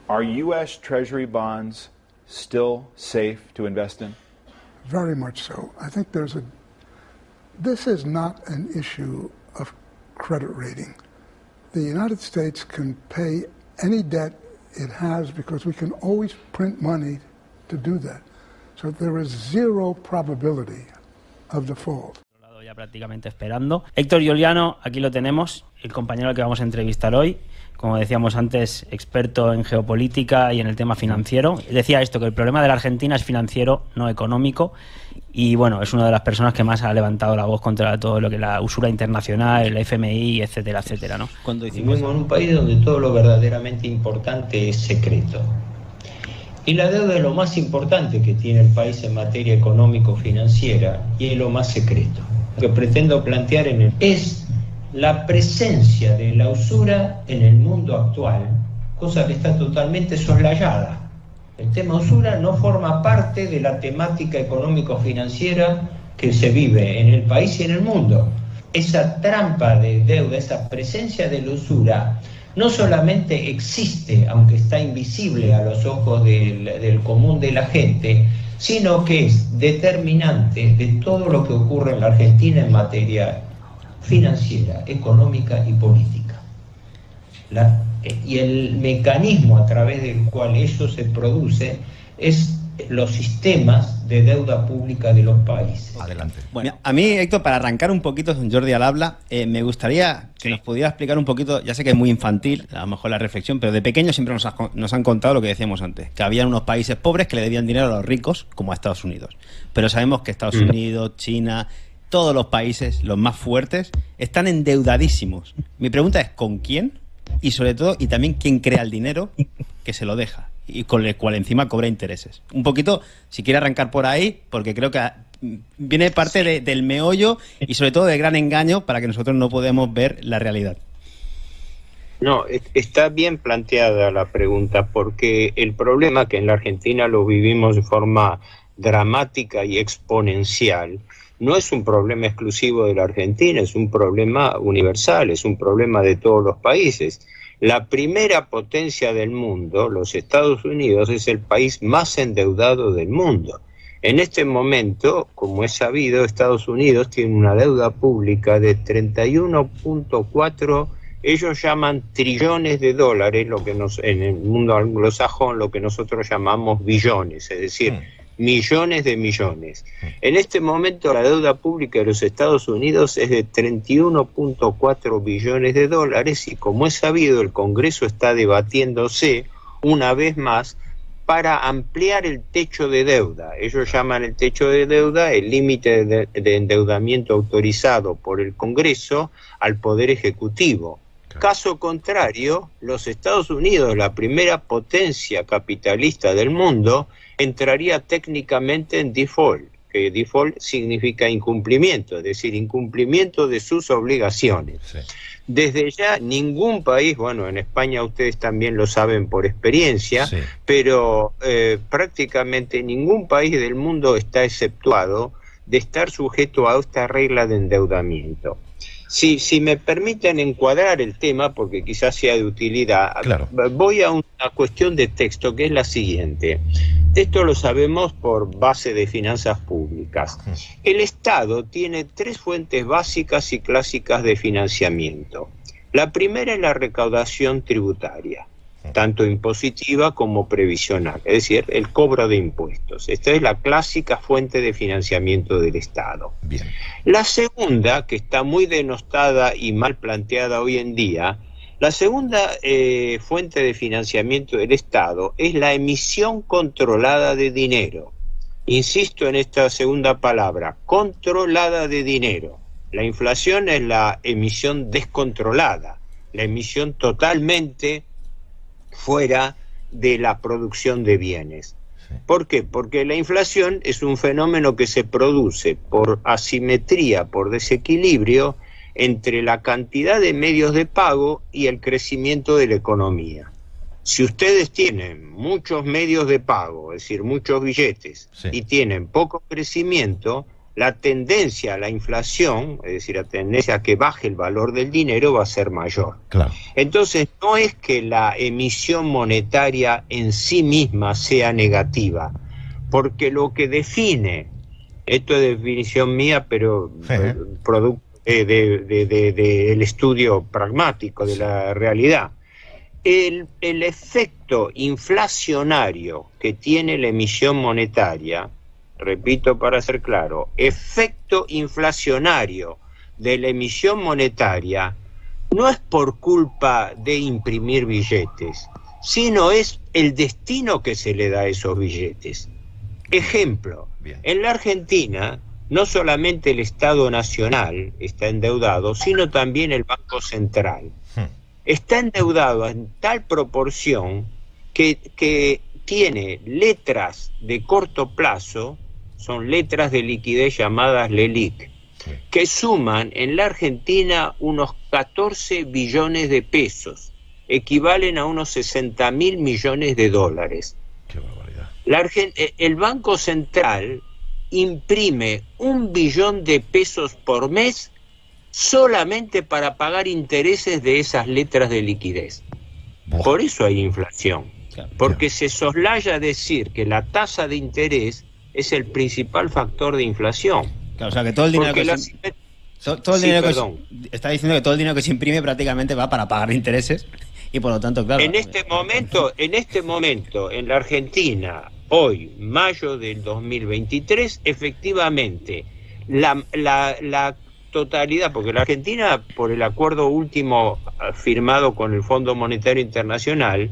Are U.S. Treasury bonds still safe to invest in? Very much so. I think this is not an issue of credit rating. The United States can pay any debt it has because we can always print money to do that. So there is zero probability of default. Ya prácticamente esperando. Héctor Giuliano, aquí lo tenemos, el compañero al que vamos a entrevistar hoy. Como decíamos antes, experto en geopolítica y en el tema financiero. Decía esto, que el problema de la Argentina es financiero, no económico. Y bueno, es una de las personas que más ha levantado la voz contra todo lo que es la usura internacional, el FMI, etcétera, etcétera, ¿no? Cuando vivimos en un país donde todo lo verdaderamente importante es secreto. Y la deuda es lo más importante que tiene el país en materia económico-financiera y es lo más secreto. Lo que pretendo plantear es la presencia de la usura en el mundo actual, cosa que está totalmente soslayada. El tema usura no forma parte de la temática económico-financiera que se vive en el país y en el mundo. Esa trampa de deuda, esa presencia de la usura, no solamente existe, aunque está invisible a los ojos del común de la gente, sino que es determinante de todo lo que ocurre en la Argentina en materia financiera, económica y política. Y el mecanismo a través del cual eso se produce es los sistemas de deuda pública de los países. Adelante. Bueno, a mí, Héctor, para arrancar un poquito, Jordi al habla, me gustaría que nos pudiera explicar un poquito, ya sé que es muy infantil, a lo mejor la reflexión, pero de pequeños siempre nos han contado lo que decíamos antes, que había unos países pobres que le debían dinero a los ricos, como a Estados Unidos. Pero sabemos que Estados Unidos, China, todos los países, los más fuertes, están endeudadísimos. Mi pregunta es, ¿con quién? Y sobre todo, y también, ¿quién crea el dinero que se lo deja? Y con el cual encima cobra intereses. Un poquito, si quiere arrancar por ahí, porque creo que viene parte del meollo y sobre todo del gran engaño para que nosotros no podamos ver la realidad. No, está bien planteada la pregunta, porque el problema que en la Argentina lo vivimos de forma dramática y exponencial, no es un problema exclusivo de la Argentina, es un problema universal, es un problema de todos los países. La primera potencia del mundo, los Estados Unidos, es el país más endeudado del mundo. En este momento, como es sabido, Estados Unidos tiene una deuda pública de 31.4, ellos llaman trillones de dólares, lo que en el mundo anglosajón lo que nosotros llamamos billones, es decir, millones de millones. En este momento la deuda pública de los Estados Unidos es de 31.4 billones de dólares y, como es sabido, el Congreso está debatiéndose una vez más para ampliar el techo de deuda. Ellos llaman el techo de deuda el límite de endeudamiento autorizado por el Congreso al Poder Ejecutivo. Caso contrario, los Estados Unidos, la primera potencia capitalista del mundo, entraría técnicamente en default, que default significa incumplimiento, es decir, incumplimiento de sus obligaciones. Sí. Desde ya ningún país, bueno, en España ustedes también lo saben por experiencia, sí, pero prácticamente ningún país del mundo está exceptuado de estar sujeto a esta regla de endeudamiento. Si me permiten encuadrar el tema, porque quizás sea de utilidad, claro, voy a una cuestión de texto que es la siguiente. Esto lo sabemos por base de finanzas públicas. El Estado tiene tres fuentes básicas y clásicas de financiamiento. La primera es la recaudación tributaria, tanto impositiva como previsional, es decir, el cobro de impuestos. Esta es la clásica fuente de financiamiento del Estado. Bien. La segunda, que está muy denostada y mal planteada hoy en día, la segunda fuente de financiamiento del Estado es la emisión controlada de dinero. Insisto en esta segunda palabra, controlada de dinero. La inflación es la emisión descontrolada, la emisión totalmente fuera de la producción de bienes. ¿Por qué? Porque la inflación es un fenómeno que se produce por asimetría, por desequilibrio entre la cantidad de medios de pago y el crecimiento de la economía. Si ustedes tienen muchos medios de pago, es decir, muchos billetes, sí, y tienen poco crecimiento, la tendencia a la inflación, es decir, la tendencia a que baje el valor del dinero, va a ser mayor. Claro. Entonces, no es que la emisión monetaria en sí misma sea negativa, porque lo que define, esto es definición mía, pero producto del estudio pragmático de la realidad, el efecto inflacionario que tiene la emisión monetaria, repito para ser claro, efecto inflacionario de la emisión monetaria no es por culpa de imprimir billetes, sino es el destino que se le da a esos billetes. Ejemplo, en la Argentina no solamente el Estado Nacional está endeudado, sino también el Banco Central. Está endeudado en tal proporción que tiene letras de corto plazo, son letras de liquidez llamadas LELIQ, que suman en la Argentina unos 14 billones de pesos, equivalen a unos 60.000 millones de dólares. Qué barbaridad. El Banco Central imprime 1 billón de pesos por mes solamente para pagar intereses de esas letras de liquidez. Por eso hay inflación, porque se soslaya decir que la tasa de interés es el principal factor de inflación. Claro, o sea que todo el dinero está diciendo que todo el dinero que se imprime prácticamente va para pagar intereses y por lo tanto, claro. En este momento, en la Argentina, hoy, mayo del 2023, efectivamente, la totalidad, porque la Argentina, por el acuerdo último firmado con el Fondo Monetario Internacional,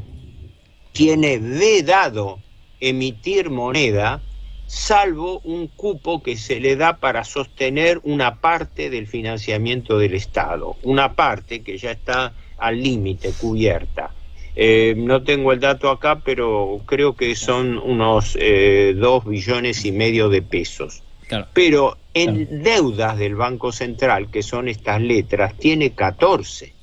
tiene vedado emitir moneda, salvo un cupo que se le da para sostener una parte del financiamiento del Estado, una parte que ya está al límite, cubierta. No tengo el dato acá, pero creo que son unos 2,5 billones de pesos. Claro. Pero en deudas del Banco Central, que son estas letras, tiene 14.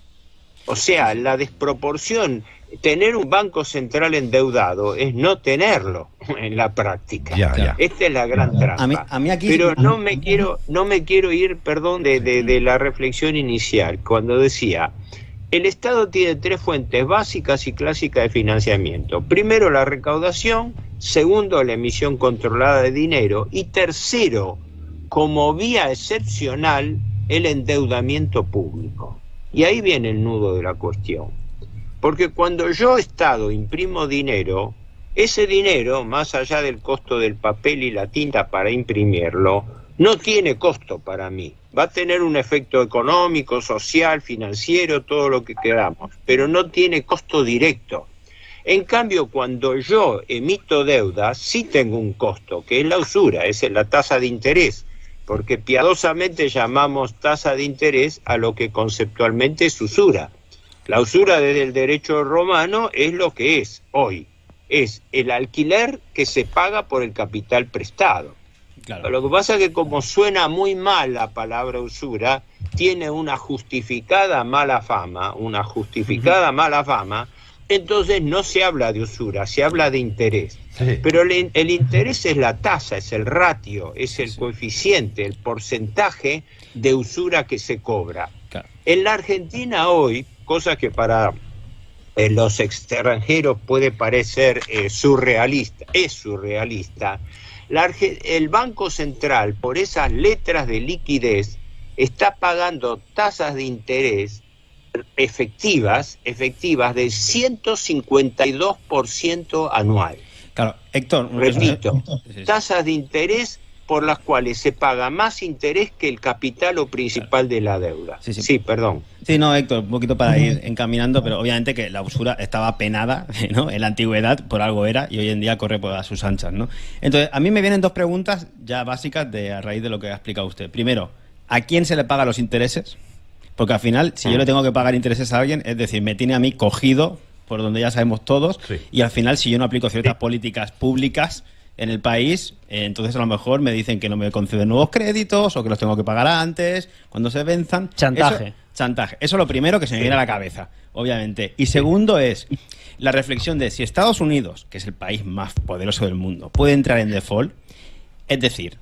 O sea, la desproporción, tener un Banco Central endeudado es no tenerlo en la práctica. Ya. Esta es la gran trampa. A mí aquí, pero no me quiero ir, perdón, de la reflexión inicial, cuando decía, el Estado tiene 3 fuentes básicas y clásicas de financiamiento. Primero, la recaudación. Segundo, la emisión controlada de dinero. Y tercero, como vía excepcional, el endeudamiento público. Y ahí viene el nudo de la cuestión. Porque cuando yo, Estado, imprimo dinero, ese dinero, más allá del costo del papel y la tinta para imprimirlo, no tiene costo para mí. Va a tener un efecto económico, social, financiero, todo lo que queramos, pero no tiene costo directo. En cambio, cuando yo emito deuda, sí tengo un costo, que es la usura, es la tasa de interés, porque piadosamente llamamos tasa de interés a lo que conceptualmente es usura. La usura desde el derecho romano es lo que es hoy, es el alquiler que se paga por el capital prestado. Claro. Lo que pasa es que como suena muy mal la palabra usura, tiene una justificada mala fama, entonces no se habla de usura, se habla de interés. Sí. Pero el interés es la tasa, es el ratio, es el coeficiente, el porcentaje de usura que se cobra. Claro. En la Argentina hoy, cosa que para los extranjeros puede parecer surrealista, es surrealista, el Banco Central, por esas letras de liquidez, está pagando tasas de interés efectivas del 152% anual. Claro, Héctor. Repito, tasas de interés por las cuales se paga más interés que el capital o principal de la deuda. Sí, perdón. Sí, no, Héctor, un poquito para ir encaminando, pero obviamente que la usura estaba penada, ¿no? En la antigüedad, por algo era, y hoy en día corre por sus anchas, ¿no? Entonces, a mí me vienen 2 preguntas ya básicas a raíz de lo que ha explicado usted. Primero, ¿a quién se le paga los intereses? Porque al final, si yo le tengo que pagar intereses a alguien, es decir, me tiene a mí cogido, por donde ya sabemos todos, y al final, si yo no aplico ciertas políticas públicas en el país, entonces a lo mejor me dicen que no me conceden nuevos créditos o que los tengo que pagar antes, cuando se venzan. Chantaje. Chantaje. Eso es lo primero que se me viene a la cabeza, obviamente. Y segundo es la reflexión de si Estados Unidos, que es el país más poderoso del mundo, puede entrar en default, es decir,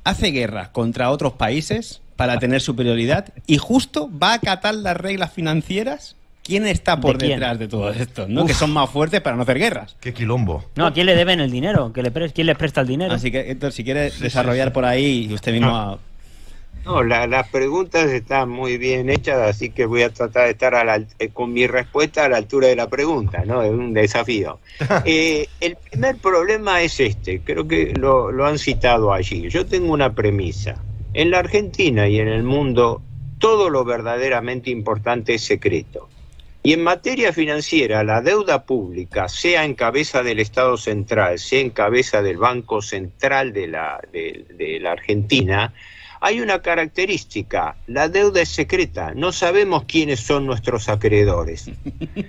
hace guerra contra otros países para tener superioridad y justo va a acatar las reglas financieras. ¿Quién está por detrás de todo esto? ¿No? Que son más fuertes para no hacer guerras. ¡Qué quilombo! No, ¿a quién le deben el dinero? ¿Quién les presta el dinero? Así que, Héctor, si quiere desarrollar por ahí y usted mismo... No, las preguntas están muy bien hechas, así que voy a tratar de estar con mi respuesta a la altura de la pregunta, ¿no? Es un desafío. El primer problema es creo que lo han citado allí. Yo tengo una premisa. En la Argentina y en el mundo, todo lo verdaderamente importante es secreto. Y en materia financiera, la deuda pública, sea en cabeza del Estado Central, sea en cabeza del Banco Central de la Argentina, hay una característica: la deuda es secreta, no sabemos quiénes son nuestros acreedores.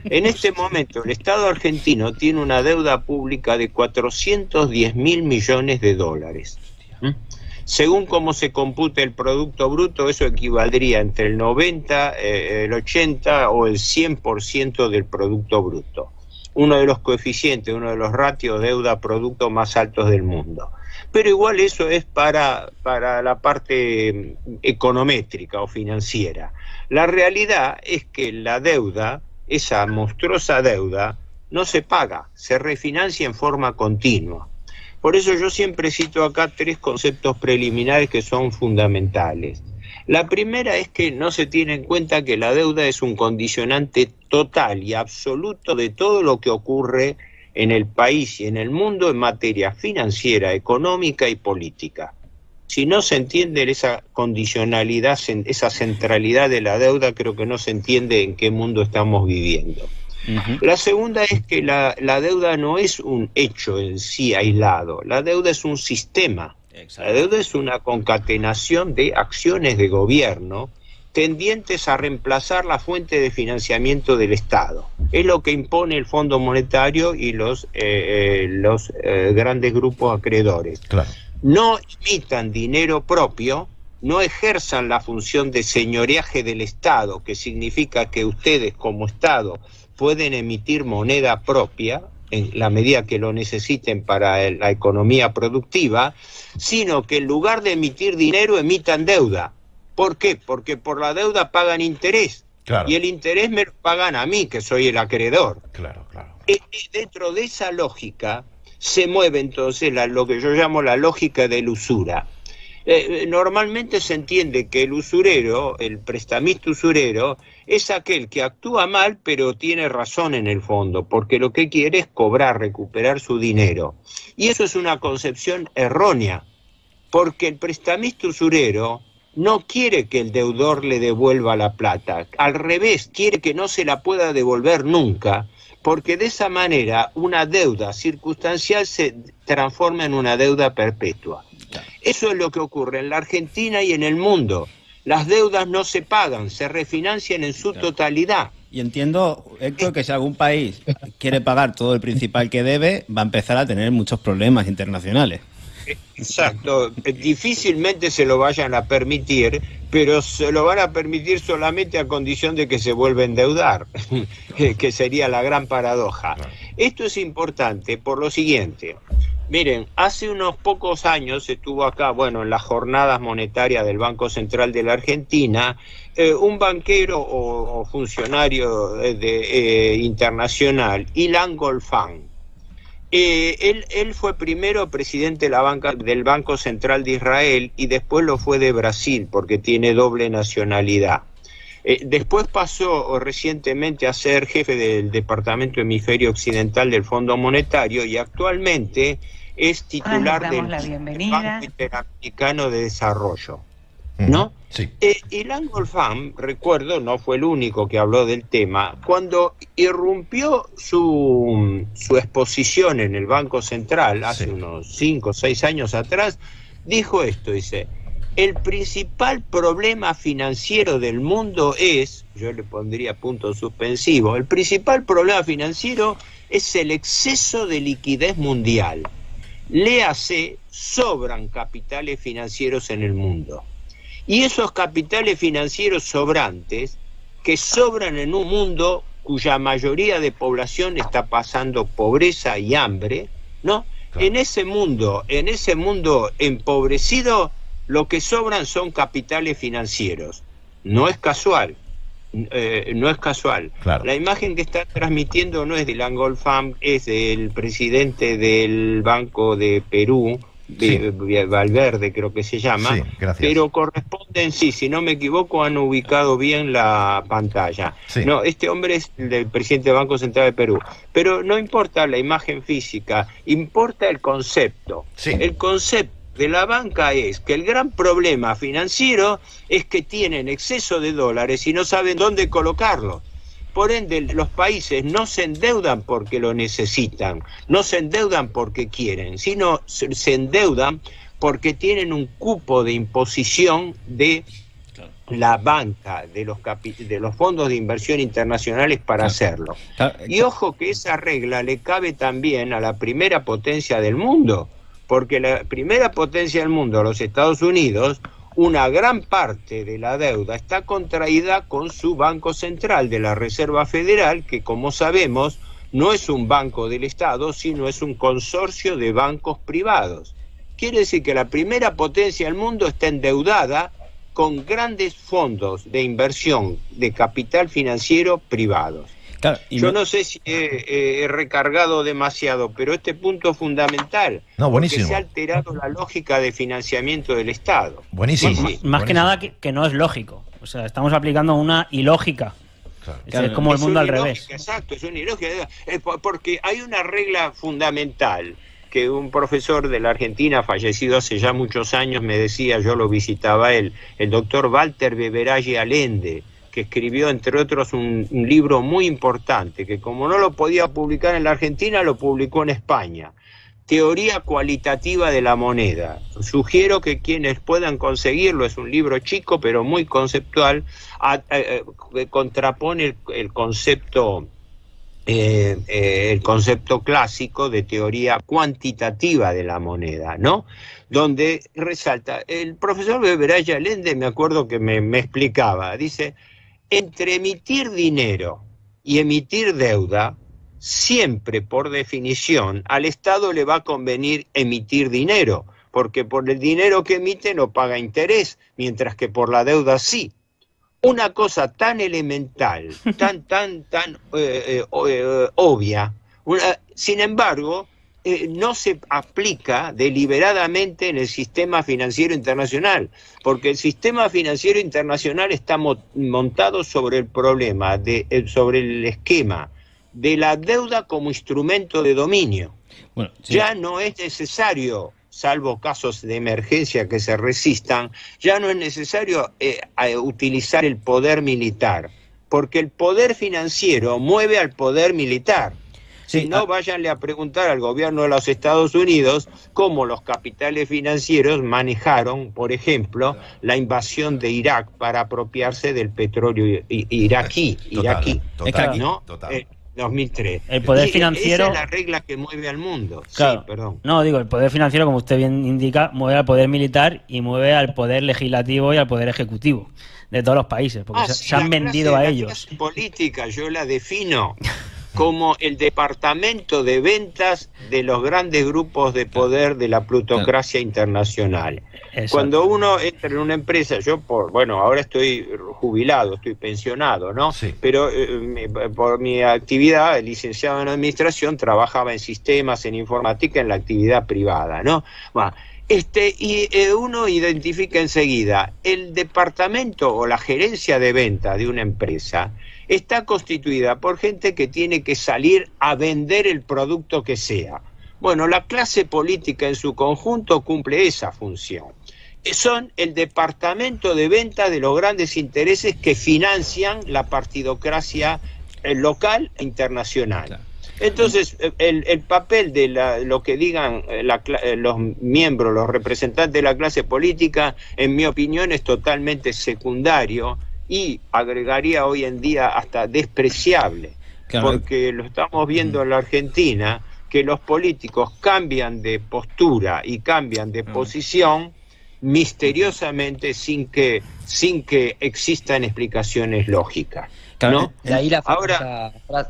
En este momento el Estado argentino tiene una deuda pública de 410.000 millones de dólares. Según cómo se compute el Producto Bruto, eso equivaldría entre el 90, el 80 o el 100% del Producto Bruto. Uno de los coeficientes, uno de los ratios deuda-producto más altos del mundo. Pero igual eso es para la parte econométrica o financiera. La realidad es que la deuda, esa monstruosa deuda, no se paga, se refinancia en forma continua. Por eso yo siempre cito acá 3 conceptos preliminares que son fundamentales. La primera es que no se tiene en cuenta que la deuda es un condicionante total y absoluto de todo lo que ocurre en el país y en el mundo en materia financiera, económica y política. Si no se entiende esa condicionalidad, esa centralidad de la deuda, creo que no se entiende en qué mundo estamos viviendo. La segunda es que la deuda no es un hecho en sí aislado, la deuda es un sistema. La deuda es una concatenación de acciones de gobierno tendientes a reemplazar la fuente de financiamiento del Estado. Es lo que impone el Fondo Monetario y los grandes grupos acreedores. Claro. No emitan dinero propio, no ejerzan la función de señoreaje del Estado, que significa que ustedes como Estado pueden emitir moneda propia en la medida que lo necesiten para la economía productiva, sino que en lugar de emitir dinero emitan deuda. ¿Por qué? Porque por la deuda pagan interés. Claro. Y el interés me lo pagan a mí, que soy el acreedor. Claro, claro. Dentro de esa lógica se mueve entonces lo que yo llamo la lógica de la usura. Normalmente se entiende que el usurero, el prestamista usurero, es aquel que actúa mal pero tiene razón en el fondo, porque lo que quiere es cobrar, recuperar su dinero. Y eso es una concepción errónea, porque el prestamista usurero no quiere que el deudor le devuelva la plata, al revés, quiere que no se la pueda devolver nunca, porque de esa manera una deuda circunstancial se transforma en una deuda perpetua. Eso es lo que ocurre en la Argentina y en el mundo. Las deudas no se pagan, se refinancian en su totalidad. Y entiendo, Héctor, que si algún país quiere pagar todo el principal que debe, va a empezar a tener muchos problemas internacionales. Exacto, difícilmente se lo vayan a permitir, pero se lo van a permitir solamente a condición de que se vuelva a endeudar, que sería la gran paradoja. Esto es importante por lo siguiente. Miren, hace unos pocos años estuvo acá, en las jornadas monetarias del Banco Central de la Argentina, un banquero o funcionario internacional, Ilan Golfan. Él fue primero presidente del Banco Central de Israel y después lo fue de Brasil, porque tiene doble nacionalidad. Después pasó recientemente a ser jefe del Departamento Hemisferio Occidental del Fondo Monetario y actualmente es titular del Banco Interamericano de Desarrollo, ¿no? Sí. Ilan Golfan, recuerdo, no fue el único que habló del tema. Cuando irrumpió su exposición en el Banco Central, hace unos 5 o 6 años atrás, dijo esto, dice: el principal problema financiero del mundo es, yo le pondría punto suspensivo, el principal problema financiero es el exceso de liquidez mundial. Léase, sobran capitales financieros en el mundo. Y esos capitales financieros sobrantes, que sobran en un mundo cuya mayoría de población está pasando pobreza y hambre, ¿no? Claro. En ese mundo empobrecido, lo que sobran son capitales financieros. No es casual. No es casual. Claro. La imagen que está transmitiendo no es de Langolfam, es del presidente del Banco de Perú, Valverde creo que se llama, Sí, gracias. pero corresponden, sí, si no me equivoco, han ubicado bien la pantalla. Sí. No, este hombre es el del presidente del Banco Central de Perú, pero no importa la imagen física, importa el concepto. Sí. El concepto de la banca es que el gran problema financiero es que tienen exceso de dólares y no saben dónde colocarlos. Por ende, los países no se endeudan porque lo necesitan, no se endeudan porque quieren, sino se endeudan porque tienen un cupo de imposición de la banca, de los fondos de inversión internacionales para hacerlo. Y ojo que esa regla le cabe también a la primera potencia del mundo, porque la primera potencia del mundo, los Estados Unidos, una gran parte de la deuda está contraída con su Banco Central de la Reserva Federal, que como sabemos no es un banco del Estado, sino es un consorcio de bancos privados. Quiere decir que la primera potencia del mundo está endeudada con grandes fondos de inversión de capital financiero privados. Claro, yo no sé si he recargado demasiado, pero este punto es fundamental. No, buenísimo. Porque se ha alterado la lógica de financiamiento del Estado. Buenísimo. Sí, sí. Más que nada que no es lógico. O sea, estamos aplicando una ilógica. Claro. Es como el mundo al revés. Exacto, es una ilógica. Porque hay una regla fundamental que un profesor de la Argentina, fallecido hace ya muchos años, me decía, yo lo visitaba a él, el doctor Walter Beberage Allende, que escribió, entre otros, un libro muy importante, que como no lo podía publicar en la Argentina, lo publicó en España. Teoría cualitativa de la moneda. Sugiero que quienes puedan conseguirlo, es un libro chico, pero muy conceptual, contrapone el concepto clásico de teoría cuantitativa de la moneda, ¿no? Donde resalta, el profesor Beberage Allende, me acuerdo que me explicaba, dice, entre emitir dinero y emitir deuda, siempre por definición al Estado le va a convenir emitir dinero, porque por el dinero que emite no paga interés, mientras que por la deuda sí. Una cosa tan elemental, tan obvia, sin embargo, no se aplica deliberadamente en el sistema financiero internacional, porque el sistema financiero internacional está montado sobre el problema, sobre el esquema de la deuda como instrumento de dominio. Bueno, sí. Ya no es necesario, salvo casos de emergencia que se resistan, ya no es necesario utilizar el poder militar, porque el poder financiero mueve al poder militar. Si no, váyanle a preguntar al gobierno de los Estados Unidos cómo los capitales financieros manejaron, por ejemplo, la invasión de Irak para apropiarse del petróleo iraquí. Total, ¿no? 2003. El poder financiero... Esa es la regla que mueve al mundo. Claro. Sí, perdón. No, digo, el poder financiero, como usted bien indica, mueve al poder militar y mueve al poder legislativo y al poder ejecutivo de todos los países, porque se han vendido a ellos. La clase política yo la defino como el departamento de ventas de los grandes grupos de poder de la plutocracia internacional. Exacto. Cuando uno entra en una empresa, yo ahora estoy jubilado, estoy pensionado, ¿no? Sí. Pero por mi actividad, licenciado en administración, trabajaba en sistemas, en informática, en la actividad privada, ¿no? Uno identifica enseguida el departamento o la gerencia de venta de una empresa está constituida por gente que tiene que salir a vender el producto que sea. Bueno, la clase política en su conjunto cumple esa función. Son el departamento de venta de los grandes intereses que financian la partidocracia local e internacional. Claro. Entonces, el papel de lo que digan los miembros, los representantes de la clase política, en mi opinión, es totalmente secundario y agregaría hoy en día hasta despreciable, claro. Porque lo estamos viendo en la Argentina, que los políticos cambian de postura y cambian de posición misteriosamente sin que existan explicaciones lógicas, ¿no? De ahí la famosa frase.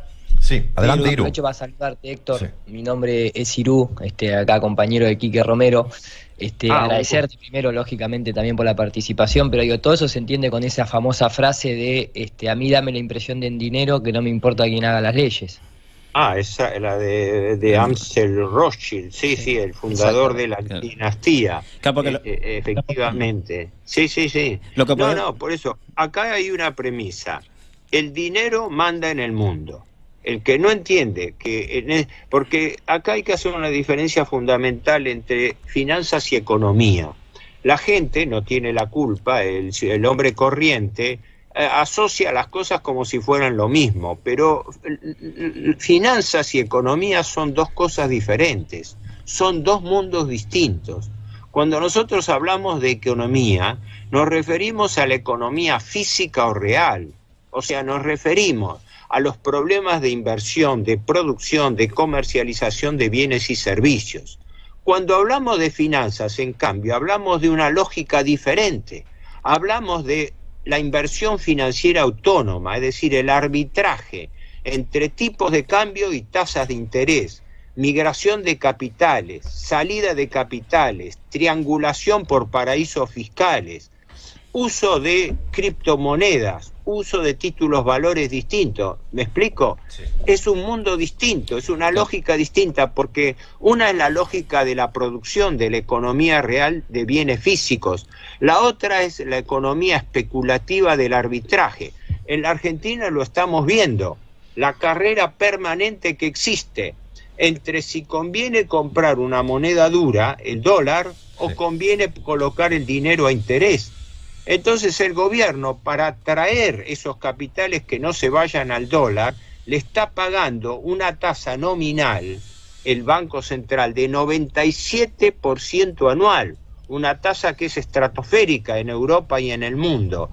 Sí, adelante, Iru. Aprovecho para saludarte, Héctor. Sí. Mi nombre es Irú, acá compañero de Quique Romero. Agradecerte primero, lógicamente, también por la participación, pero digo, todo eso se entiende con esa famosa frase de a mí dame la impresión de dinero, que no me importa quién haga las leyes. Esa, la de Amsel Rothschild, sí, el fundador de la dinastía. Efectivamente. Sí. Por eso, acá hay una premisa. El dinero manda en el mundo. El que no entiende porque acá hay que hacer una diferencia fundamental entre finanzas y economía. La gente no tiene la culpa, el hombre corriente asocia las cosas como si fueran lo mismo, pero finanzas y economía son dos cosas diferentes, son dos mundos distintos. Cuando nosotros hablamos de economía, nos referimos a la economía física o real, o sea, nos referimos a los problemas de inversión, de producción, de comercialización de bienes y servicios. Cuando hablamos de finanzas, en cambio, hablamos de una lógica diferente, hablamos de la inversión financiera autónoma, es decir, el arbitraje entre tipos de cambio y tasas de interés, migración de capitales, salida de capitales, triangulación por paraísos fiscales, uso de criptomonedas, uso de títulos valores distintos. ¿Me explico? Sí. Es un mundo distinto, es una lógica distinta, porque una es la lógica de la producción, de la economía real de bienes físicos. La otra es la economía especulativa del arbitraje. En la Argentina lo estamos viendo, la carrera permanente que existe entre si conviene comprar una moneda dura, el dólar, o conviene colocar el dinero a interés. Entonces el gobierno, para atraer esos capitales que no se vayan al dólar, le está pagando una tasa nominal, el Banco Central, de 97% anual, una tasa que es estratosférica en Europa y en el mundo.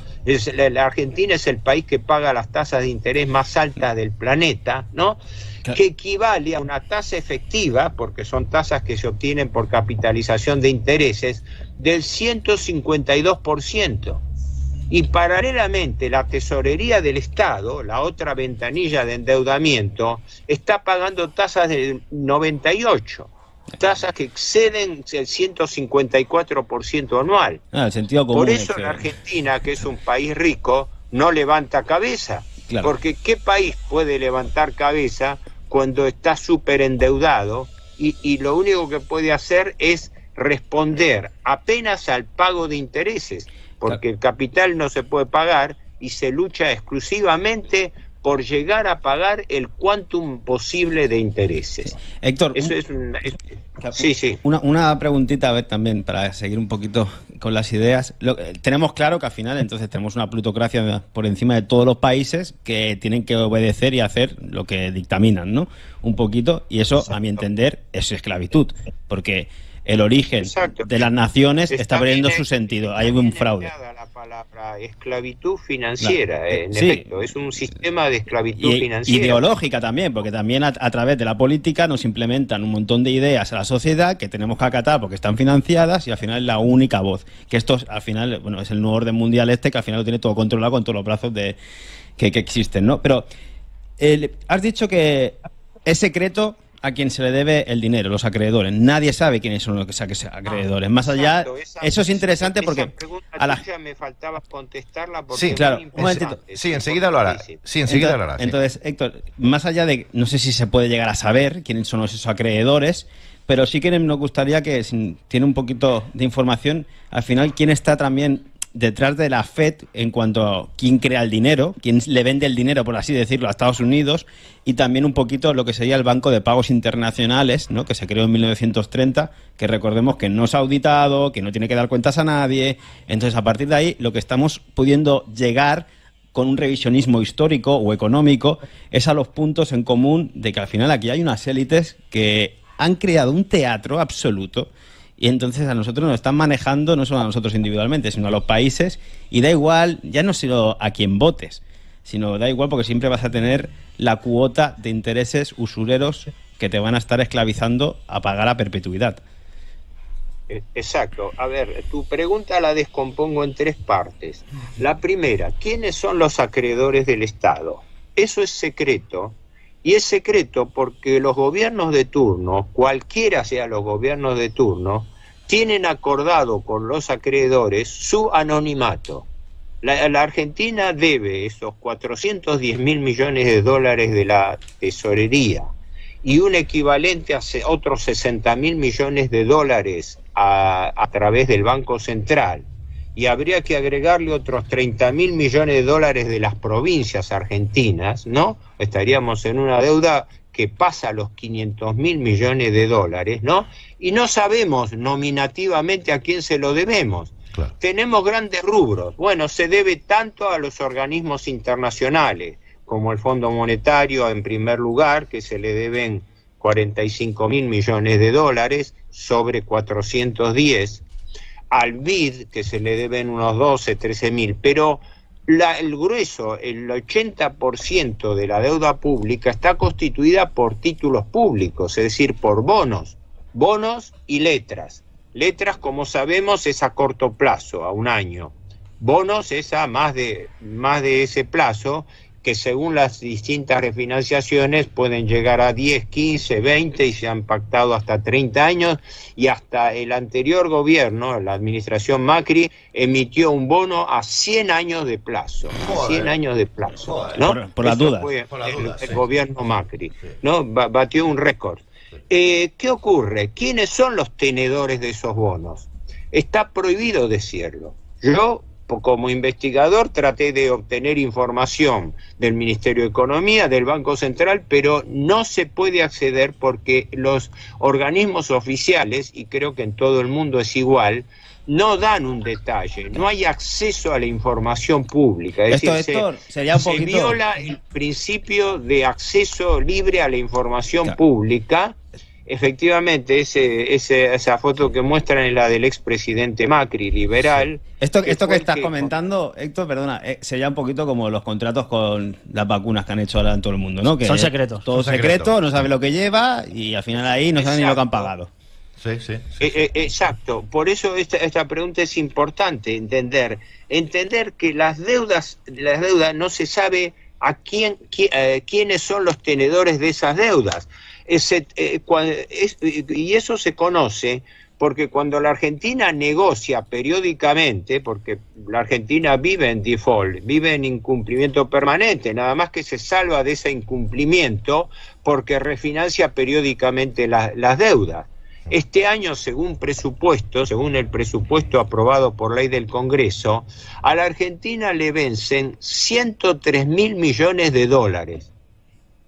La Argentina es el país que paga las tasas de interés más altas del planeta, ¿no? Que equivale a una tasa efectiva, porque son tasas que se obtienen por capitalización de intereses, del 152%. Y paralelamente la tesorería del Estado, la otra ventanilla de endeudamiento, está pagando tasas del 98%, tasas que exceden el 154% anual. El sentido común. Por eso la Argentina, que es un país rico, no levanta cabeza. Claro. Porque ¿qué país puede levantar cabeza cuando está súper endeudado y lo único que puede hacer es responder apenas al pago de intereses? Porque el capital no se puede pagar y se lucha exclusivamente por llegar a pagar el quantum posible de intereses. Sí. Héctor, eso una preguntita a ver también para seguir un poquito con las ideas. Tenemos claro que al final entonces tenemos una plutocracia por encima de todos los países que tienen que obedecer y hacer lo que dictaminan, ¿no? Un poquito, y eso, a mi entender, es esclavitud, porque el origen de las naciones está perdiendo su sentido. Hay un fraude. La palabra esclavitud financiera, en efecto, es un sistema de esclavitud financiera. Ideológica también, porque también a través de la política nos implementan un montón de ideas a la sociedad que tenemos que acatar porque están financiadas y al final es la única voz. Que esto al final, bueno, es el nuevo orden mundial que al final lo tiene todo controlado con todos los brazos que existen, ¿no? Pero has dicho que es secreto a quien se le debe el dinero, los acreedores. Nadie sabe quiénes son los acreedores. Más allá, eso es interesante porque me faltaba contestarla porque sí, claro. Un momentito. Sí, enseguida lo hará. Sí, enseguida lo hará. Entonces, Héctor, más allá de, no sé si se puede llegar a saber quiénes son esos acreedores, pero sí que nos gustaría que, si tiene un poquito de información, al final, quién está también detrás de la Fed en cuanto a quién crea el dinero, quién le vende el dinero, por así decirlo, a Estados Unidos, y también un poquito lo que sería el Banco de Pagos Internacionales, ¿no? Que se creó en 1930, que recordemos que no es auditado, que no tiene que dar cuentas a nadie. Entonces, a partir de ahí, lo que estamos pudiendo llegar con un revisionismo histórico o económico es a los puntos en común de que al final aquí hay unas élites que han creado un teatro absoluto. Y entonces a nosotros nos están manejando, no solo a nosotros individualmente, sino a los países, y da igual, ya no solo a quien votes, sino da igual porque siempre vas a tener la cuota de intereses usureros que te van a estar esclavizando a pagar a perpetuidad. Exacto. A ver, tu pregunta la descompongo en tres partes. La primera, ¿quiénes son los acreedores del Estado? Eso es secreto Y es secreto porque los gobiernos de turno, cualquiera sea los gobiernos de turno, tienen acordado con los acreedores su anonimato. La Argentina debe esos 410.000 millones de dólares de la tesorería y un equivalente a otros 60.000 millones de dólares a través del Banco Central. Y habría que agregarle otros 30.000 millones de dólares de las provincias argentinas, ¿no? Estaríamos en una deuda que pasa los 500.000 millones de dólares, ¿no? Y no sabemos nominativamente a quién se lo debemos. Claro. Tenemos grandes rubros. Bueno, se debe tanto a los organismos internacionales, como el Fondo Monetario en primer lugar, que se le deben 45.000 millones de dólares sobre 410, al BID, que se le deben unos 12, 13.000, pero el grueso, el 80% de la deuda pública está constituida por títulos públicos, es decir, por bonos y letras. Letras, como sabemos, es a corto plazo, a un año. Bonos es a más de ese plazo, que según las distintas refinanciaciones pueden llegar a 10, 15, 20 y se han pactado hasta 30 años, y hasta el anterior gobierno, la administración Macri, emitió un bono a 100 años de plazo. Joder. 100 años de plazo. Joder. ¿No? Por las dudas. Fue el gobierno Macri, ¿no? Batió un récord. ¿Qué ocurre? ¿Quiénes son los tenedores de esos bonos? Está prohibido decirlo. Yo, como investigador, traté de obtener información del Ministerio de Economía, del Banco Central, pero no se puede acceder porque los organismos oficiales, y creo que en todo el mundo es igual, no dan un detalle, no hay acceso a la información pública. Es decir, se viola el principio de acceso libre a la información pública. Efectivamente, esa foto que muestran es la del expresidente Macri, liberal. Sí. Esto que estás comentando, Héctor, perdona, sería un poquito como los contratos con las vacunas que han hecho ahora en todo el mundo, ¿no? Que son secretos. Todo secreto, no sabe lo que lleva y al final ahí no saben ni lo que han pagado. Sí. Exacto. Por eso esta pregunta es importante, entender que las deudas no se sabe a quiénes son los tenedores de esas deudas. Y eso se conoce porque cuando la Argentina negocia periódicamente, porque la Argentina vive en default, vive en incumplimiento permanente, nada más que se salva de ese incumplimiento porque refinancia periódicamente las deudas. Este año, según el presupuesto aprobado por ley del Congreso, a la Argentina le vencen 103.000 millones de dólares.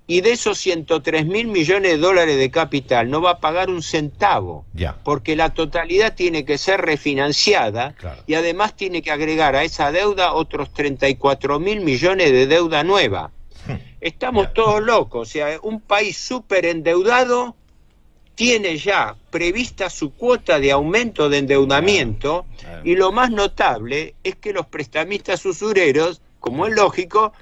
Y de esos 103.000 millones de dólares de capital no va a pagar un centavo, porque la totalidad tiene que ser refinanciada, y además tiene que agregar a esa deuda otros 34.000 millones de deuda nueva. Estamos todos locos, o sea, un país súper endeudado tiene ya prevista su cuota de aumento de endeudamiento, y lo más notable es que los prestamistas usureros, como es lógico,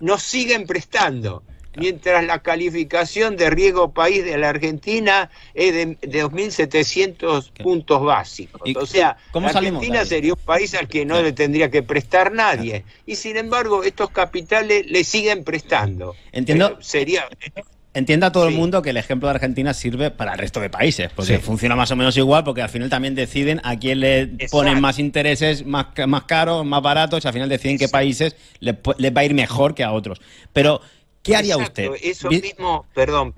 nos siguen prestando. Mientras la calificación de riesgo país de la Argentina es de 2.700 puntos básicos. O sea, la Argentina sería un país al que no le tendría que prestar nadie. Y sin embargo, estos capitales le siguen prestando. Entienda todo el mundo que el ejemplo de Argentina sirve para el resto de países, porque funciona más o menos igual, porque al final también deciden a quién le ponen más intereses, más caros, más baratos, y al final deciden qué países les va a ir mejor que a otros. Pero ¿qué haría usted? Eso mismo, perdón,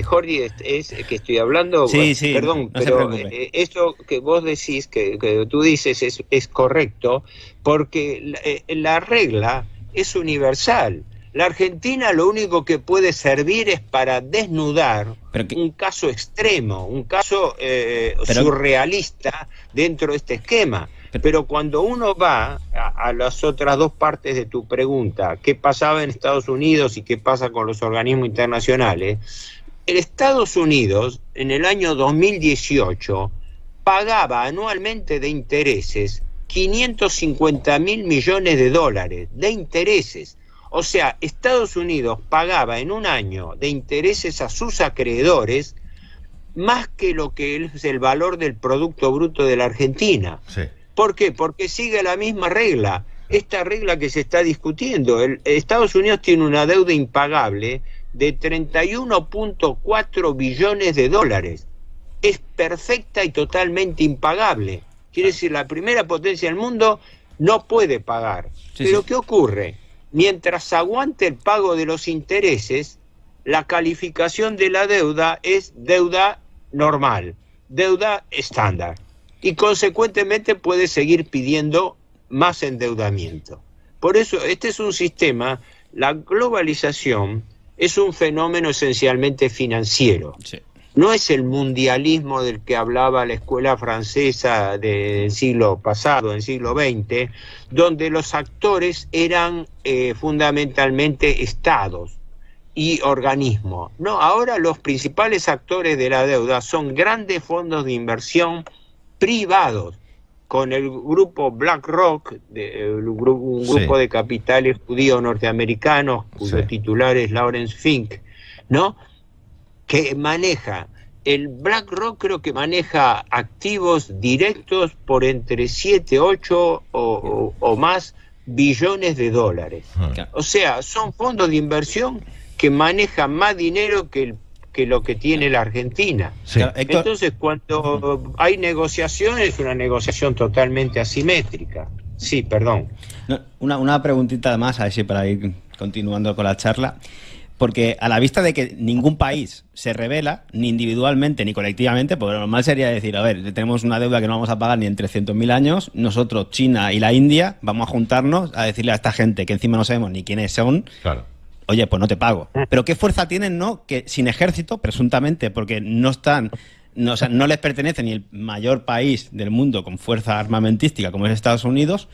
Jordi, es que estoy hablando. Sí, perdón, no pero esto que vos decís, que tú dices, es correcto, porque la regla es universal. La Argentina lo único que puede servir es para desnudar un caso extremo, un caso surrealista dentro de este esquema. Pero cuando uno va a las otras dos partes de tu pregunta, ¿qué pasaba en Estados Unidos y qué pasa con los organismos internacionales? En Estados Unidos, en el año 2018, pagaba anualmente de intereses 550.000 millones de dólares de intereses. O sea, Estados Unidos pagaba en un año de intereses a sus acreedores más que lo que es el valor del Producto Bruto de la Argentina. Sí. ¿Por qué? Porque sigue la misma regla, esta regla que se está discutiendo. Estados Unidos tiene una deuda impagable de 31.4 billones de dólares. Es perfecta y totalmente impagable. Quiere decir, la primera potencia del mundo no puede pagar. Pero ¿qué ocurre? Mientras aguante el pago de los intereses, la calificación de la deuda es deuda normal, deuda estándar. Y consecuentemente puede seguir pidiendo más endeudamiento. Por eso, este es un sistema, la globalización es un fenómeno esencialmente financiero. Sí. No es el mundialismo del que hablaba la escuela francesa del siglo pasado, del siglo XX, donde los actores eran fundamentalmente estados y organismos. No, ahora los principales actores de la deuda son grandes fondos de inversión privados, con el grupo BlackRock, un grupo de capitales judíos norteamericanos, cuyo titular es Lawrence Fink, ¿no?, que maneja, el BlackRock creo que maneja activos directos por entre 7, 8 o más billones de dólares. O sea, son fondos de inversión que manejan más dinero que lo que tiene la Argentina. Sí. Entonces, cuando hay negociaciones, es una negociación totalmente asimétrica. Sí, perdón. No, una preguntita más, a ver si para ir continuando con la charla. Porque a la vista de que ningún país se revela, ni individualmente ni colectivamente, porque lo normal sería decir, a ver, tenemos una deuda que no vamos a pagar ni en 300.000 años, nosotros, China y la India, vamos a juntarnos a decirle a esta gente que encima no sabemos ni quiénes son, claro, oye, pues no te pago. Pero ¿qué fuerza tienen, no? Que sin ejército, presuntamente, porque no están... No, o sea, no les pertenece ni el mayor país del mundo con fuerza armamentística como es Estados Unidos,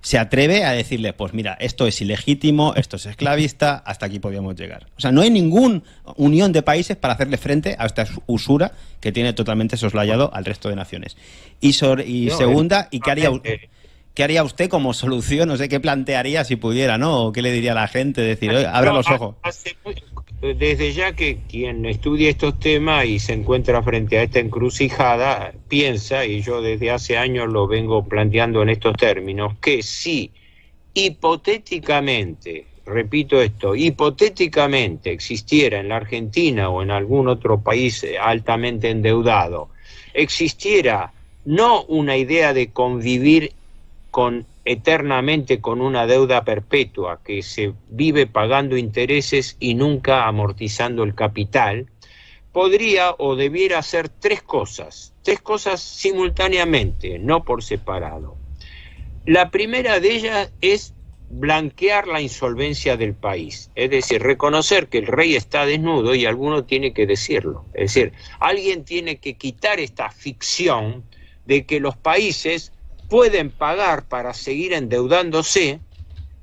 se atreve a decirle, pues mira, esto es ilegítimo, esto es esclavista, hasta aquí podíamos llegar. O sea, no hay ninguna unión de países para hacerle frente a esta usura que tiene totalmente soslayado al resto de naciones. Y segunda, ¿y qué haría usted como solución? No sé, ¿qué plantearía si pudiera, no? ¿O qué le diría a la gente? Decir, oye, abra los ojos. Desde ya que quien estudia estos temas y se encuentra frente a esta encrucijada, piensa, y yo desde hace años lo vengo planteando en estos términos, que si hipotéticamente, repito esto, hipotéticamente existiera en la Argentina o en algún otro país altamente endeudado, existiera no una idea de convivir eternamente con una deuda perpetua que se vive pagando intereses y nunca amortizando el capital, podría o debiera hacer tres cosas simultáneamente, no por separado. La primera de ellas es blanquear la insolvencia del país, es decir, reconocer que el rey está desnudo y alguno tiene que decirlo, es decir, alguien tiene que quitar esta ficción de que los países pueden pagar para seguir endeudándose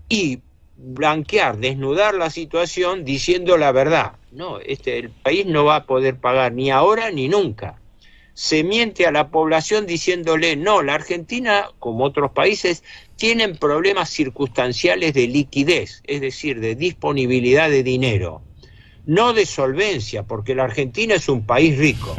y blanquear, desnudar la situación diciendo la verdad. No, el país no va a poder pagar ni ahora ni nunca. Se miente a la población diciéndole, no, la Argentina, como otros países, tienen problemas circunstanciales de liquidez, es decir, de disponibilidad de dinero, no de solvencia, porque la Argentina es un país rico.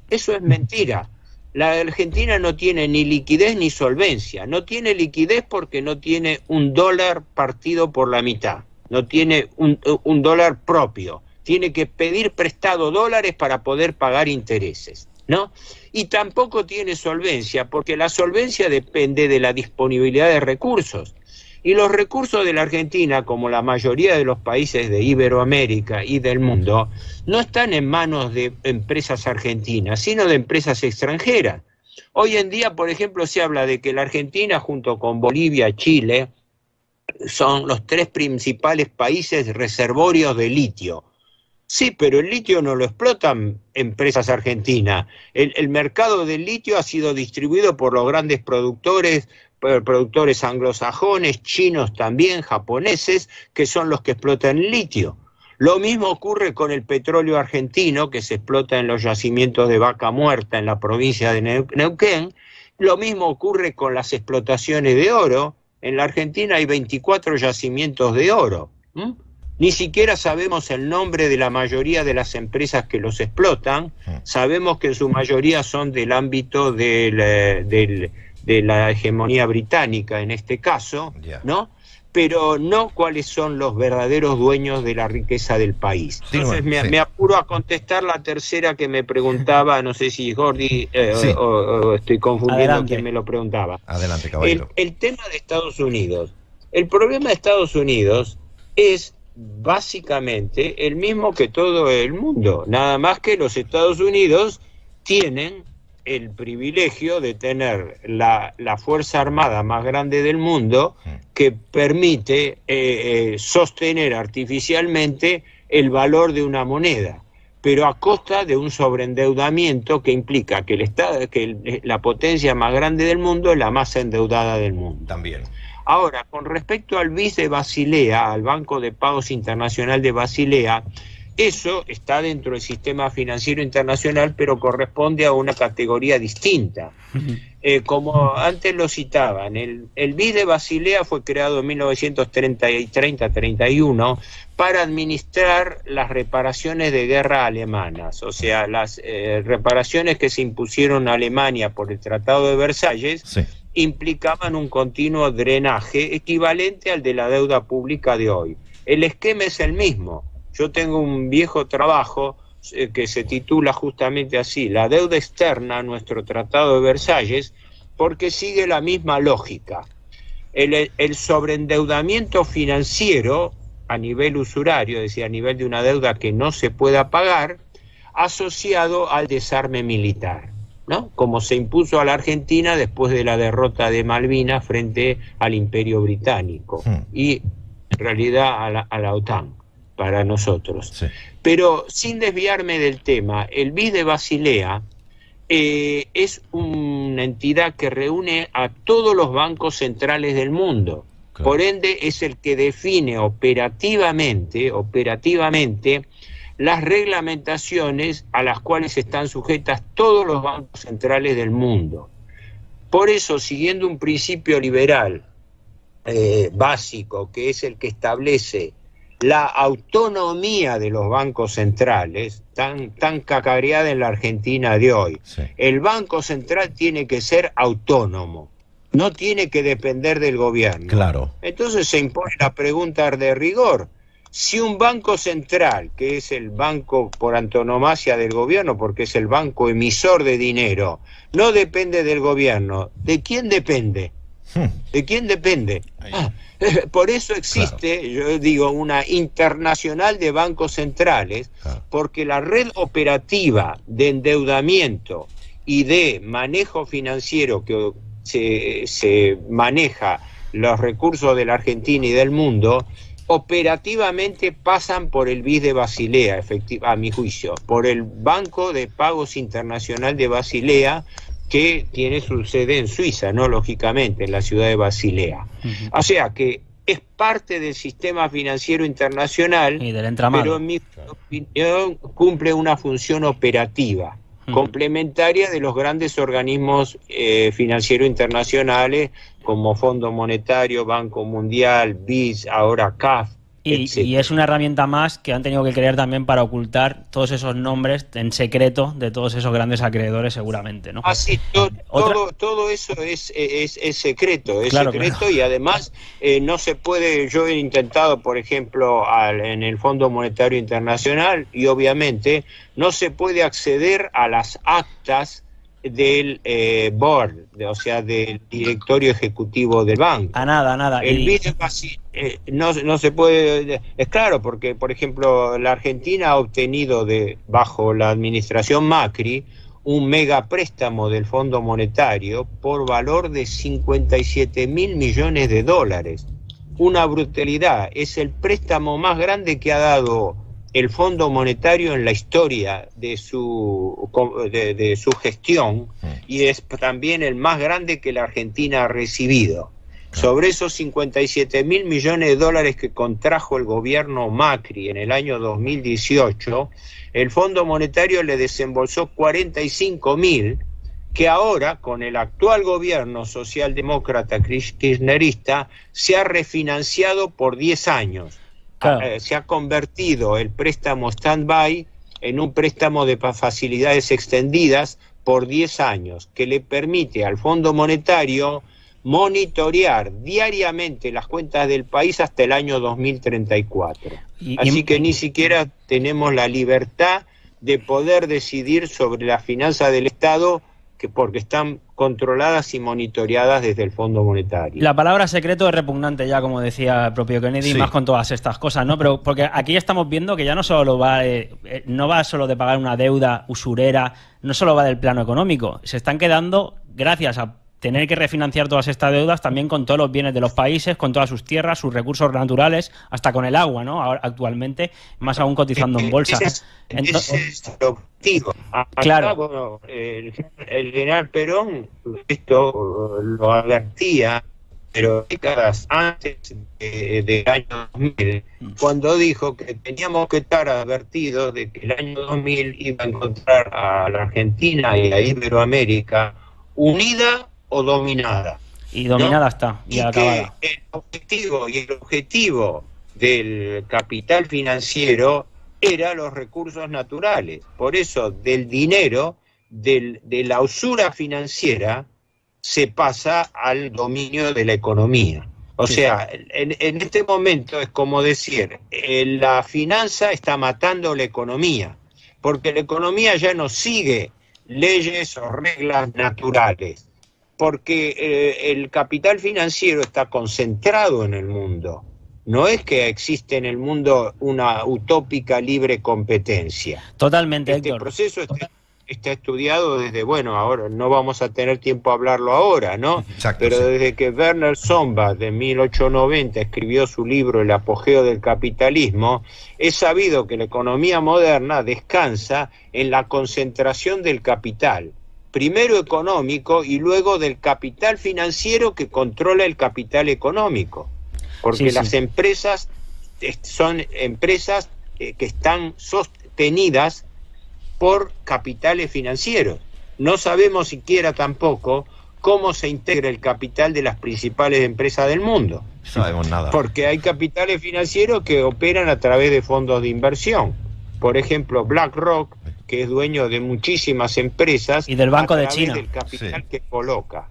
Eso es mentira. La Argentina no tiene ni liquidez ni solvencia. No tiene liquidez porque no tiene un dólar partido por la mitad. No tiene un dólar propio. Tiene que pedir prestado dólares para poder pagar intereses, ¿no? Y tampoco tiene solvencia porque la solvencia depende de la disponibilidad de recursos. Y los recursos de la Argentina, como la mayoría de los países de Iberoamérica y del mundo, no están en manos de empresas argentinas, sino de empresas extranjeras. Hoy en día, por ejemplo, se habla de que la Argentina, junto con Bolivia, Chile, son los tres principales países reservorios de litio. Sí, pero el litio no lo explotan empresas argentinas. El mercado del litio ha sido distribuido por los grandes productores anglosajones, chinos también, japoneses, que son los que explotan el litio. Lo mismo ocurre con el petróleo argentino, que se explota en los yacimientos de Vaca Muerta, en la provincia de Neuquén. Lo mismo ocurre con las explotaciones de oro. En la Argentina hay 24 yacimientos de oro. Ni siquiera sabemos el nombre de la mayoría de las empresas que los explotan. Sabemos que en su mayoría son del ámbito de la hegemonía británica en este caso, ¿no? pero no cuáles son los verdaderos dueños de la riqueza del país. Entonces me apuro a contestar la tercera que me preguntaba, no sé si Jordi o estoy confundiendo quién me lo preguntaba. Adelante, caballero. El tema de Estados Unidos. El problema de Estados Unidos es básicamente el mismo que todo el mundo, nada más que los Estados Unidos tienen el privilegio de tener la Fuerza Armada más grande del mundo, que permite sostener artificialmente el valor de una moneda, pero a costa de un sobreendeudamiento que implica que la potencia más grande del mundo es la más endeudada del mundo. También. Ahora, con respecto al BIS de Basilea, al Banco de Pagos Internacional de Basilea, eso está dentro del sistema financiero internacional, pero corresponde a una categoría distinta. Como antes lo citaban, el BIS de Basilea fue creado en 1930-31 para administrar las reparaciones de guerra alemanas, o sea, las reparaciones que se impusieron a Alemania por el Tratado de Versalles. Sí. Implicaban un continuo drenaje equivalente al de la deuda pública de hoy. El esquema es el mismo. Yo tengo un viejo trabajo que se titula justamente así, La deuda externa, nuestro Tratado de Versalles, porque sigue la misma lógica. El sobreendeudamiento financiero a nivel usurario, es decir, a nivel de una deuda que no se pueda pagar, asociado al desarme militar, ¿no? Como se impuso a la Argentina después de la derrota de Malvinas frente al Imperio Británico y en realidad a la OTAN para nosotros. Sí. Pero sin desviarme del tema, el BIS de Basilea es una entidad que reúne a todos los bancos centrales del mundo. Claro. Por ende es el que define operativamente las reglamentaciones a las cuales están sujetas todos los bancos centrales del mundo. Por eso, siguiendo un principio liberal básico, que es el que establece la autonomía de los bancos centrales, tan cacareada en la Argentina de hoy, sí. El Banco Central tiene que ser autónomo, no tiene que depender del gobierno. Claro. Entonces se impone la pregunta de rigor. Si un banco central, que es el banco por antonomasia del gobierno, porque es el banco emisor de dinero, no depende del gobierno, ¿de quién depende? ¿De quién depende? Por eso existe, claro, yo digo, una internacional de bancos centrales, claro, porque la red operativa de endeudamiento y de manejo financiero que se maneja los recursos de la Argentina y del mundo, operativamente pasan por el BIS de Basilea, a mi juicio, por el Banco de Pagos Internacional de Basilea, que tiene su sede en Suiza, ¿no? Lógicamente, en la ciudad de Basilea. O sea que es parte del sistema financiero internacional, y del entramado, pero en mi opinión cumple una función operativa, complementaria de los grandes organismos financieros internacionales como Fondo Monetario, Banco Mundial, BIS, ahora CAF. Y es una herramienta más que han tenido que crear también para ocultar todos esos nombres en secreto de todos esos grandes acreedores, seguramente, ¿no? Así, todo eso es secreto, claro, secreto, claro. Y además no se puede, yo he intentado, por ejemplo, en el Fondo Monetario Internacional, y obviamente no se puede acceder a las actas del board, o sea, del directorio ejecutivo del banco. A nada. El BIS no se puede, es claro, porque por ejemplo la Argentina ha obtenido bajo la administración Macri un mega préstamo del Fondo Monetario por valor de 57.000 millones de dólares. Una brutalidad, es el préstamo más grande que ha dado el Fondo Monetario en la historia de su gestión, y es también el más grande que la Argentina ha recibido. Sobre esos 57.000 millones de dólares que contrajo el gobierno Macri en el año 2018, el Fondo Monetario le desembolsó 45.000, que ahora, con el actual gobierno socialdemócrata kirchnerista, se ha refinanciado por 10 años. Claro. Se ha convertido el préstamo stand-by en un préstamo de facilidades extendidas por 10 años, que le permite al Fondo Monetario monitorear diariamente las cuentas del país hasta el año 2034. Así que ni siquiera tenemos la libertad de poder decidir sobre la finanza del Estado, porque están controladas y monitoreadas desde el Fondo Monetario. La palabra secreto es repugnante ya, como decía el propio Kennedy, más con todas estas cosas, ¿no? Pero porque aquí estamos viendo que ya no solo va, no va solo de pagar una deuda usurera, no solo va del plano económico, se están quedando, gracias a tener que refinanciar todas estas deudas, también con todos los bienes de los países, con todas sus tierras, sus recursos naturales, hasta con el agua, ¿no? Ahora, actualmente, más aún cotizando en bolsa. Ese es el objetivo. Claro. Acá, bueno, el general Perón esto lo advertía, pero décadas antes del año 2000, cuando dijo que teníamos que estar advertidos de que el año 2000 iba a encontrar a la Argentina y a Iberoamérica unida o dominada. Y dominada está, y acabada. El objetivo del capital financiero era los recursos naturales. Por eso, del dinero, de la usura financiera, se pasa al dominio de la economía. O sea, en este momento es como decir, la finanza está matando la economía, porque la economía ya no sigue leyes o reglas naturales, porque el capital financiero está concentrado en el mundo. No es que existe en el mundo una utópica libre competencia. Totalmente, Este Héctor. proceso está estudiado desde, bueno, ahora no vamos a tener tiempo a hablarlo ahora, ¿no? Exacto, pero sí. desde que Werner Sombart, de 1890, escribió su libro El apogeo del capitalismo, es sabido que la economía moderna descansa en la concentración del capital, primero económico y luego del capital financiero que controla el capital económico. Porque las empresas son empresas que están sostenidas por capitales financieros. No sabemos siquiera tampoco cómo se integra el capital de las principales empresas del mundo. No sabemos nada. Porque hay capitales financieros que operan a través de fondos de inversión. Por ejemplo, BlackRock, que es dueño de muchísimas empresas. Y del Banco de China. Del capital que coloca.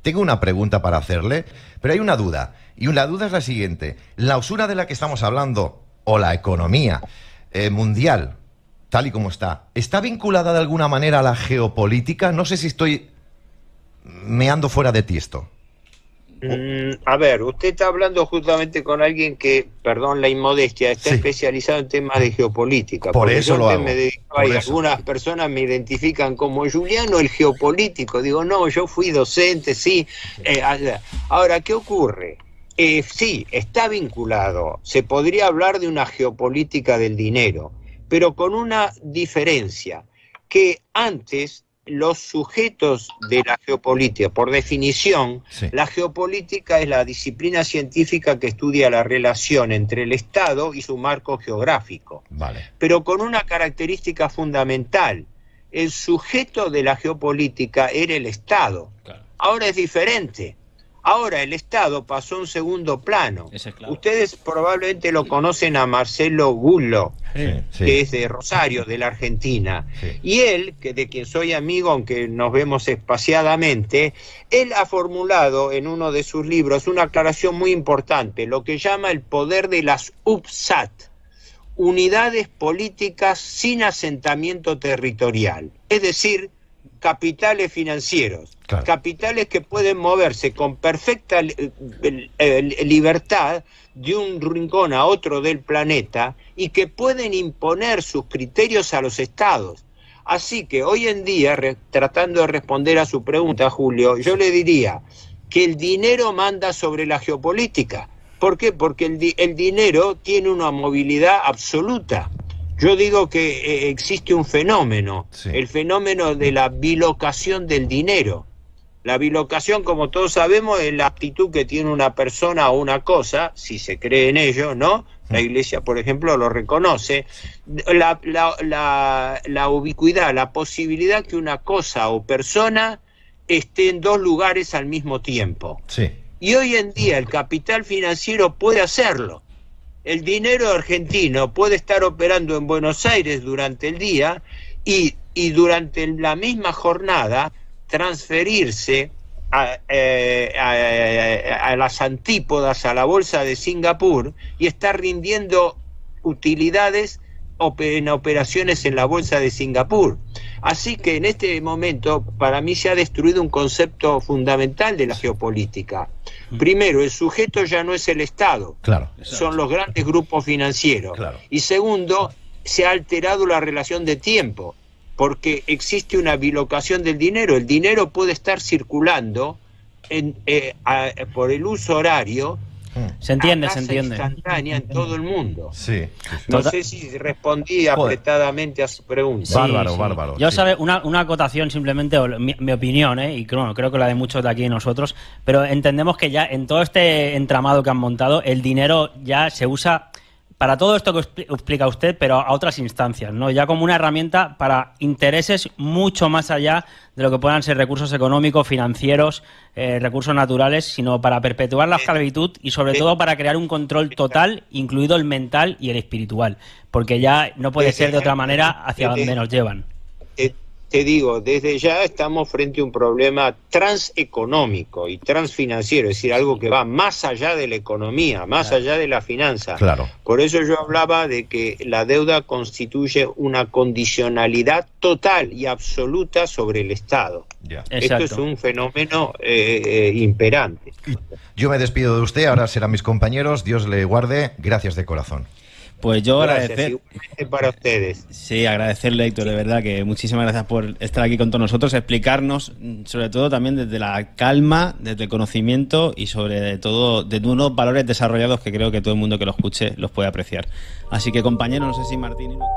Tengo una pregunta para hacerle, pero hay una duda. Y la duda es la siguiente. La usura de la que estamos hablando, o la economía mundial, tal y como ¿está vinculada de alguna manera a la geopolítica? No sé si estoy meando fuera de tiesto. A ver, usted está hablando justamente con alguien que, perdón la inmodestia, está especializado en temas de geopolítica. Por eso lo hago. Me dedico ahí. Algunas personas me identifican como Juliano el geopolítico. Digo, no, yo fui docente, sí. Ahora, ¿qué ocurre? Sí, está vinculado. Se podría hablar de una geopolítica del dinero, pero con una diferencia, que antes los sujetos de la geopolítica, por definición, la geopolítica es la disciplina científica que estudia la relación entre el Estado y su marco geográfico. Vale. Pero con una característica fundamental: el sujeto de la geopolítica era el Estado. Claro. Ahora es diferente. Ahora el Estado pasó a un segundo plano. Ustedes probablemente lo conocen a Marcelo Gullo, que es de Rosario, de la Argentina. Y él, de quien soy amigo, aunque nos vemos espaciadamente, él ha formulado en uno de sus libros una aclaración muy importante, lo que llama el poder de las UPSAT, unidades políticas sin asentamiento territorial. Es decir, capitales financieros, capitales que pueden moverse con perfecta libertad de un rincón a otro del planeta y que pueden imponer sus criterios a los estados. Así que hoy en día, tratando de responder a su pregunta, Julio, yo le diría que el dinero manda sobre la geopolítica. ¿Por qué? Porque el dinero tiene una movilidad absoluta. Yo digo que existe un fenómeno, el fenómeno de la bilocación del dinero. La bilocación, como todos sabemos, es la actitud que tiene una persona o una cosa, si se cree en ello, ¿no? La Iglesia, por ejemplo, lo reconoce. La ubicuidad, la posibilidad que una cosa o persona esté en dos lugares al mismo tiempo. Y hoy en día el capital financiero puede hacerlo. El dinero argentino puede estar operando en Buenos Aires durante el día y durante la misma jornada transferirse a las antípodas a la bolsa de Singapur y está rindiendo utilidades en operaciones en la bolsa de Singapur. Así que en este momento para mí se ha destruido un concepto fundamental de la geopolítica. Primero, el sujeto ya no es el Estado, claro, son los grandes grupos financieros. Claro. Y segundo, se ha alterado la relación de tiempo, porque existe una bilocación del dinero. El dinero puede estar circulando por el uso horario. Se entiende, a se tasa entiende. instantánea en todo el mundo. Sí. No sé si respondí apretadamente a su pregunta. Bárbaro. Yo, sí. sabe, una acotación simplemente, mi opinión, y creo que la de muchos de aquí nosotros, pero entendemos que ya en todo este entramado que han montado, el dinero ya se usa para todo esto que explica usted, pero a otras instancias, ¿no? Ya como una herramienta para intereses mucho más allá de lo que puedan ser recursos económicos, financieros, recursos naturales, sino para perpetuar la esclavitud y sobre todo para crear un control total, incluido el mental y el espiritual, porque ya no puede ser de otra manera hacia donde nos llevan. Te digo, desde ya estamos frente a un problema transeconómico y transfinanciero, es decir, algo que va más allá de la economía, más allá de la finanza. Claro. Por eso yo hablaba de que la deuda constituye una condicionalidad total y absoluta sobre el Estado. Ya. Esto es un fenómeno imperante. Yo me despido de usted, ahora serán mis compañeros, Dios le guarde, gracias de corazón. Pues yo Gracias, igualmente para ustedes. Sí, agradecerle, Héctor, de verdad, que muchísimas gracias por estar aquí con todos nosotros, explicarnos, sobre todo también desde la calma, desde el conocimiento y sobre todo desde unos valores desarrollados que creo que todo el mundo que lo escuche los puede apreciar. Así que, compañeros, no sé si Martín y Lucas.